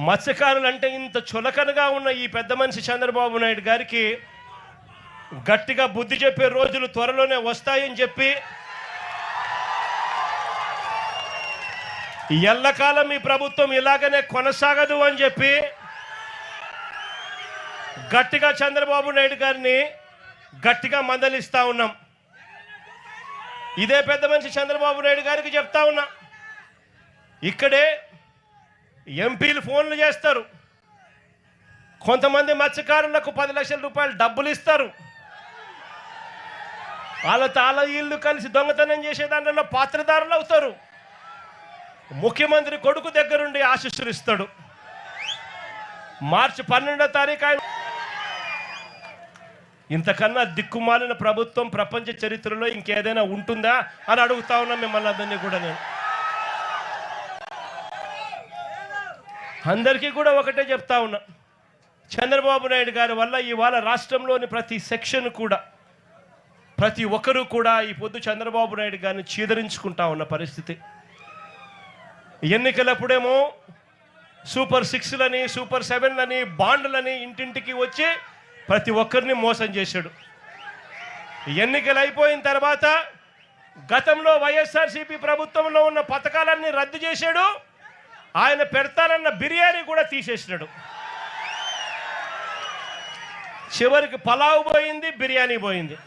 మత్స్యకారులు అంటే ఇంత చులకనగా ఉన్న ఈ పెద్ద మనిషి చంద్రబాబు నాయుడు గారికి గట్టిగా బుద్ధి చెప్పే రోజులు త్వరలోనే వస్తాయని చెప్పి ఎల్లకాలం ఈ ప్రభుత్వం ఇలాగనే కొనసాగదు అని చెప్పి గట్టిగా చంద్రబాబు నాయుడు గారిని గట్టిగా మందలిస్తా ఉన్నాం. ఇదే పెద్ద మనిషి చంద్రబాబు నాయుడు గారికి చెప్తా ఉన్నా, ఇక్కడే ఎంపీలు ఫోన్లు చేస్తారు, కొంతమంది మత్స్యకారులకు 10 లక్షల రూపాయలు డబ్బులు ఇస్తారు, వాళ్ళ ఇల్లు కలిసి దొంగతనం చేసే దాంట్లో పాత్రదారులు అవుతారు, ముఖ్యమంత్రి కొడుకు దగ్గరుండి ఆశీస్సులు ఇస్తాడు. మార్చి 12వ తారీఖు ఆయన ఇంతకన్నా దిక్కుమాలిన ప్రభుత్వం ప్రపంచ చరిత్రలో ఇంకేదైనా ఉంటుందా అని అడుగుతా ఉన్నా మిమ్మల్ని అందరినీ కూడా. నేను అందరికీ కూడా ఒకటే చెప్తా ఉన్నా, చంద్రబాబు నాయుడు గారి వల్ల ఇవాళ రాష్ట్రంలోని ప్రతి సెక్షన్ కూడా, ప్రతి ఒక్కరూ కూడా ఈ పొద్దు చంద్రబాబు నాయుడు గారిని చీదరించుకుంటా ఉన్న పరిస్థితి. ఎన్నికలప్పుడేమో సూపర్ 6లని సూపర్ 7లని బాండ్లని ఇంటింటికి వచ్చి ప్రతి ఒక్కరిని మోసం చేశాడు. ఎన్నికలు అయిపోయిన తర్వాత గతంలో వైఎస్ఆర్సీపీ ప్రభుత్వంలో ఉన్న పథకాలన్నీ రద్దు చేశాడు, ఆయన పెడతానన్న బిర్యానీ కూడా తీసేసినాడు. చివరికి పలావ్ పోయింది, బిర్యానీ పోయింది.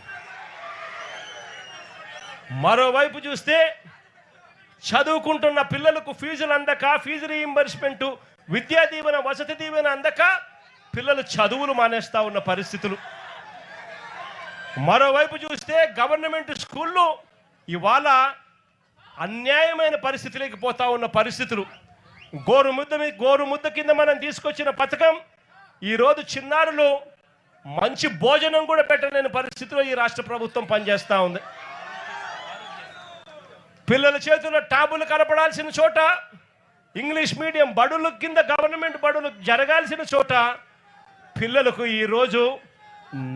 మరోవైపు చూస్తే చదువుకుంటున్న పిల్లలకు ఫీజులు అందక, ఫీజు రీయింబర్స్మెంట్, విద్యా దీవెన, వసతి దీవెన అందక పిల్లలు చదువులు మానేస్తా ఉన్న పరిస్థితులు. మరోవైపు చూస్తే గవర్నమెంట్ స్కూళ్ళు ఇవాళ అన్యాయమైన పరిస్థితులకి పోతా ఉన్న పరిస్థితులు. గోరుముద్ద కింద మనం తీసుకొచ్చిన పథకం ఈరోజు చిన్నారులు మంచి భోజనం కూడా పెట్టలేని పరిస్థితిలో ఈ రాష్ట్ర ప్రభుత్వం పనిచేస్తూ ఉంది. పిల్లల చేతుల్లో ట్యాబులు కనపడాల్సిన చోట ఇంగ్లీష్ మీడియం బడుల కింద గవర్నమెంట్ బడులు జరగాల్సిన చోట పిల్లలకు ఈరోజు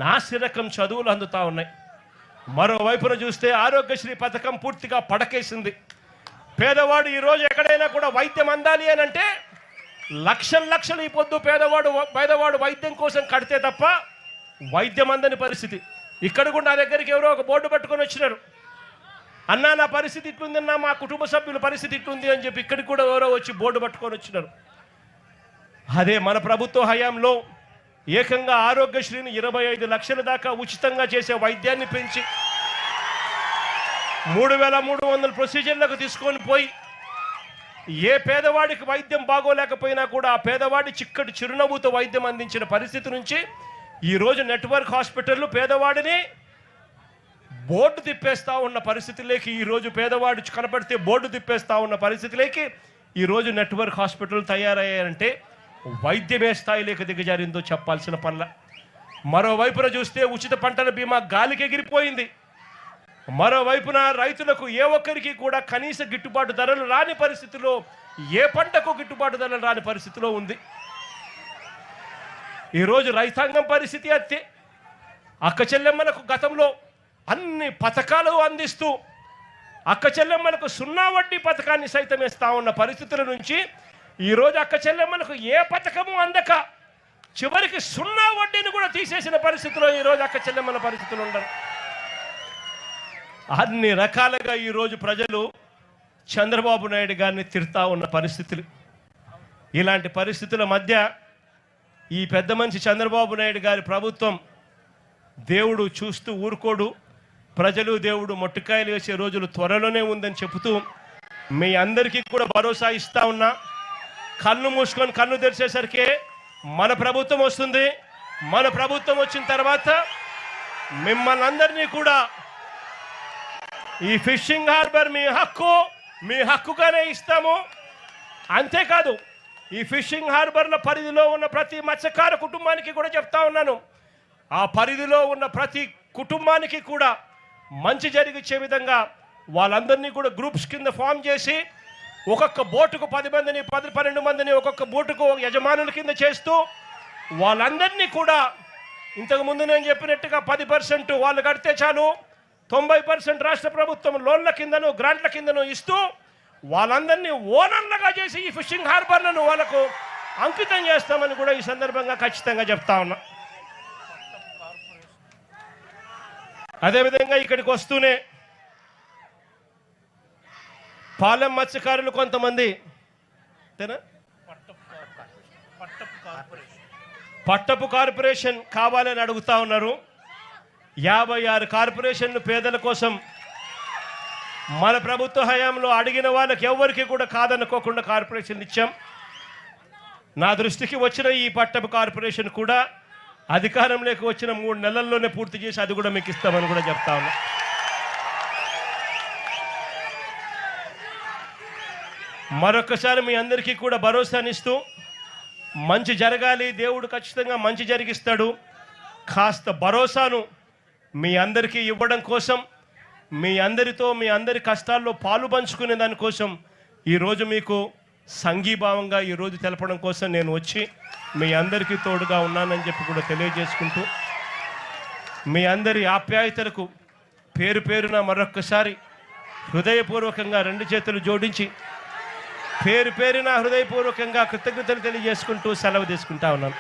నాసిరకం చదువులు అందుతూ ఉన్నాయి. మరోవైపున చూస్తే ఆరోగ్యశ్రీ పథకం పూర్తిగా పడకేసింది. పేదవాడు ఈరోజు ఎక్కడైనా కూడా వైద్యం అందాలి అని అంటే లక్షలు ఈ పొద్దు పేదవాడు వైద్యం కోసం కడితే తప్ప వైద్యం అందని పరిస్థితి. ఇక్కడ కూడా నా దగ్గరికి ఎవరో ఒక బోర్డు పట్టుకొని వచ్చినారు, అన్నా నా పరిస్థితి ఇట్లుందన్నా, మా కుటుంబ సభ్యుల పరిస్థితి ఇట్లుంది అని చెప్పి ఇక్కడికి కూడా ఎవరో వచ్చి బోర్డు పట్టుకొని వచ్చినారు. అదే మన ప్రభుత్వ హయాంలో ఏకంగా ఆరోగ్యశ్రీని 25 లక్షల దాకా ఉచితంగా చేసే వైద్యాన్ని పెంచి 3300 ప్రొసీజర్లకు తీసుకొని పోయి ఏ పేదవాడికి వైద్యం బాగోలేకపోయినా కూడా ఆ పేదవాడి చిక్కటి చిరునవ్వుతో వైద్యం అందించిన పరిస్థితి నుంచి ఈరోజు నెట్వర్క్ హాస్పిటళ్ళు పేదవాడిని బోర్డు తిప్పేస్తూ ఉన్న పరిస్థితులకి, ఈరోజు పేదవాడు కనపడితే బోర్డు తిప్పేస్తూ ఉన్న పరిస్థితులకి ఈరోజు నెట్వర్క్ హాస్పిటల్ తయారయ్యాయంటే వైద్యమే స్థాయిలోకి దిగజారిందో చెప్పాల్సిన పనుల. మరోవైపున చూస్తే ఉచిత పంటల బీమా గాలికి ఎగిరిపోయింది. మరోవైపున రైతులకు ఏ ఒక్కరికి కూడా కనీస గిట్టుబాటు ధరలు రాని పరిస్థితిలో, ఏ పంటకు గిట్టుబాటు ధరలు రాని పరిస్థితిలో ఉంది. ఈరోజు రైతాంగం పరిస్థితి అంతే. అక్క చెల్లెమ్మలకు గతంలో అన్ని పథకాలు అందిస్తూ అక్క చెల్లెమ్మలకు 0 వడ్డీ పథకాన్ని సైతం ఇస్తా ఉన్న పరిస్థితుల నుంచి ఈరోజు అక్క చెల్లెమ్మలకు ఏ పథకము అందక చివరికి 0 వడ్డీని కూడా తీసేసిన పరిస్థితిలో ఈరోజు అక్క చెల్లెమ్మల పరిస్థితులు ఉండరు. అన్ని రకాలుగా ఈరోజు ప్రజలు చంద్రబాబు నాయుడు గారిని తిడతా ఉన్న పరిస్థితులు. ఇలాంటి పరిస్థితుల మధ్య ఈ పెద్ద మనిషి చంద్రబాబు నాయుడు గారి ప్రభుత్వం దేవుడు చూస్తూ ఊరుకోడు, ప్రజలు దేవుడు మొట్టికాయలు వేసే రోజులు త్వరలోనే ఉందని చెబుతూ మీ అందరికీ కూడా భరోసా ఇస్తా ఉన్నా. కన్ను మూసుకొని కన్ను తెరిచేసరికి మన ప్రభుత్వం వస్తుంది. మన ప్రభుత్వం వచ్చిన తర్వాత మిమ్మల్ని అందరినీ కూడా ఈ ఫిషింగ్ హార్బర్ మీ హక్కుగానే ఇస్తాము. అంతేకాదు ఈ ఫిషింగ్ హార్బర్ల పరిధిలో ఉన్న ప్రతి మత్స్యకార కుటుంబానికి కూడా చెప్తా ఉన్నాను, ఆ పరిధిలో ఉన్న ప్రతి కుటుంబానికి కూడా మంచి జరిగించే విధంగా వాళ్ళందరినీ కూడా గ్రూప్స్ కింద ఫామ్ చేసి ఒక్కొక్క బోటుకు 10 మందిని 12 మందిని ఒక్కొక్క బోటుకు యజమానుల కింద చేస్తూ వాళ్ళందరినీ కూడా ఇంతకుముందు నేను చెప్పినట్టుగా 10% వాళ్ళు కడితే చాలు, 90% రాష్ట్ర ప్రభుత్వం లోన్ల కిందను గ్రాంట్ల కిందను ఇస్తూ వాళ్ళందరినీ ఓనర్లుగా చేసి ఈ ఫిషింగ్ హార్బర్లను వాళ్ళకు అంకితం చేస్తామని కూడా ఈ సందర్భంగా ఖచ్చితంగా చెప్తా ఉన్నా. అదేవిధంగా ఇక్కడికి వస్తూనే పాలెం మత్స్యకారులు కొంతమంది పట్టపు కార్పొరేషన్ కావాలని అడుగుతా ఉన్నారు. 56 కార్పొరేషన్లు పేదల కోసం మన ప్రభుత్వ హయాంలో అడిగిన వాళ్ళకి ఎవరికి కూడా కాదనుకోకుండా కార్పొరేషన్లు ఇచ్చాం. నా దృష్టికి వచ్చిన ఈ పట్టపు కార్పొరేషన్ కూడా అధికారంలోకి వచ్చిన 3 నెలల్లోనే పూర్తి చేసి అది కూడా మీకు ఇస్తామని కూడా చెప్తా ఉన్నా. మరొకసారి మీ అందరికీ కూడా భరోసానిస్తూ మంచి జరగాలి, దేవుడు ఖచ్చితంగా మంచి జరిగిస్తాడు, కాస్త భరోసాను మీ అందరికీ ఇవ్వడం కోసం, మీ అందరితో మీ అందరి కష్టాల్లో పాలు పంచుకునే దానికోసం ఈరోజు మీకు సంఘీభావంగా ఈరోజు తెలపడం కోసం నేను వచ్చి మీ అందరికీ తోడుగా ఉన్నానని చెప్పి కూడా తెలియజేసుకుంటూ మీ అందరి ఆప్యాయతలకు పేరు పేరున మరొక్కసారి హృదయపూర్వకంగా 2 చేతులు జోడించి పేరు పేరున హృదయపూర్వకంగా కృతజ్ఞతలు తెలియజేసుకుంటూ సెలవు తీసుకుంటా ఉన్నాను.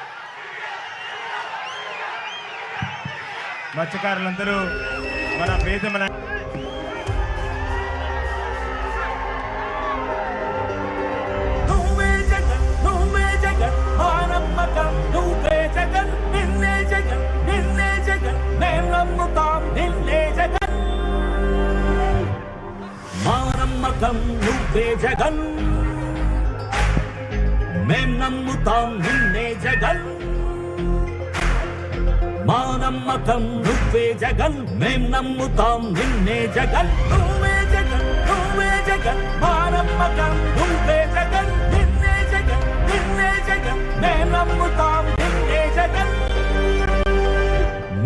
మత్స్యకారులందరూ మన ప్రియతమ నువ్వే జగన్, మేం నమ్ముతాం నిన్నే జగన్. మా నమ్మకం నువ్వే జగన్, మేం నమ్ముతాం నిన్నే జగన్. నువ్వే జగన్, నువ్వే జగన్, మా నమ్మకం నువ్వే జగన్. నిన్నే జగన్, నిన్నే జగన్, మేం నమ్ముతాం నిన్నే జగన్.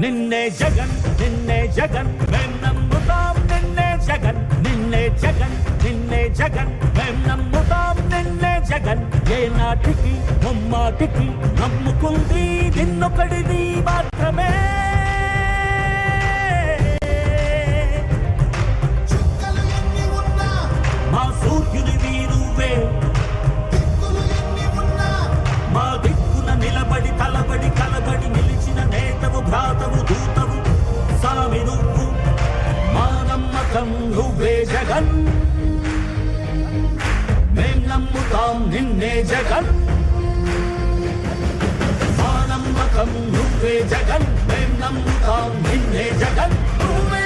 నిన్నే జగన్, నిన్నే జగన్, మేం నమ్ముతాం నిన్నే జగన్. నిన్నే జగన్, నిన్నే జగన్, మేం నమ్ముతాం నిన్నే జగన్. ఏ నాటికి ముమ్మాటికి నమ్ముకుంది నిన్నొకడిది మాత్రమే. మా సూర్యునివి నువ్వే, మా దిక్కున నిలబడి తలబడి కలబడి నిలిచిన నేతవు భ్రాతవు దూతవు సామి నువ్వు. మా నమ్మకం నువ్వే జగన్, మేం నమ్ముతాం నిన్నే జగన్. మా నమ్మకం నువ్వే జగన్, మేం నమ్ముతాం నిన్నే జగన్. నువ్వే